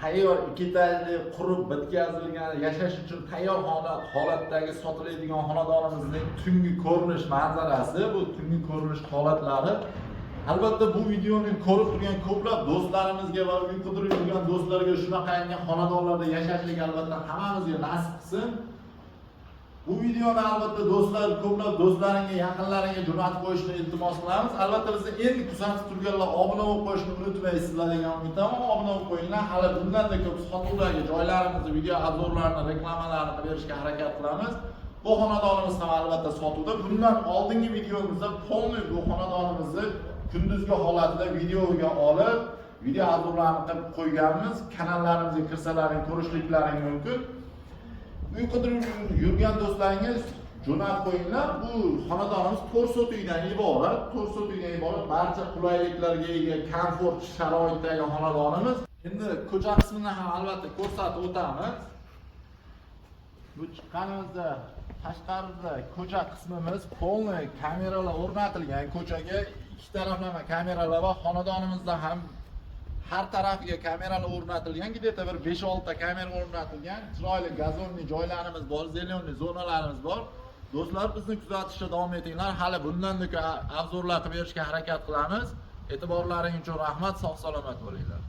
tayyor ikkitali qurib bitkazilgan yashash uchun tayyor holatdagi sotiladigan xonadonimizning tungi ko'rinish manzarasi, bu tungi ko'rinish holatlari. Albatta bu videoni ko'rib turgan ko'plab do'stlarimizga va uy qidirib yurgan do'stlarga shunaqangi xonadonlarda yashashlik albatta hammamizga nasib qilsin. Bu videoni albatta do'stlar, ko'plab do'stlaringga, yaqinlaringga jo'natib qo'yishni iltimos qilamiz. Albatta bizni endi kuzatib turganlar obuna bo'lib qo'yishni unutmaysizlar degan umiddaman. Obuna bo'lib qo'yinglar. Hali bundan-da ko'p sotuvdagi joylarimizni, video obzorlarini, reklamalarni qilib berishga harakat qilamiz. Bu xonadonimiz ham albatta sotuvda. Bundan oldingi videomizda polniy bu xonadonimizni kunduzgi holatida videoga olib, video obzorlarini qilib qo'yganmiz. Kanallarimizga kirsalaring ko'rishliklaring mumkin. Uy qidirib yurgan do'stlaringiz jo'natib qo'yinglar. Bu xonadonimiz 4 sotuvdan iborat. 4 sotuvdan iborat. Barcha qulayliklarga ega, komfort sharoitdagi xonadonimiz. Endi ko'cha qismini ham albatta ko'rsatib o'tamiz. Bu chiqqanimizda tashqarida ko'cha qismimiz polniy kameralar o'rnatilgan. Ko'chaga ikki taraflama kameralar va xonadonimizda ham har tarafiga kameralar o'rnatilgan, где-то bir 5-6 ta kamera o'rnatilgan. Chiroyli gazonli joylarimiz bor, zelenli zonalarimiz bor. Do'stlar, bizni kuzatishda davom etinglar. Hali bundan-da obzorlar qilib berishga harakat qilamiz. E'tiborlaringiz uchun rahmat, sog' salomat bo'linglar.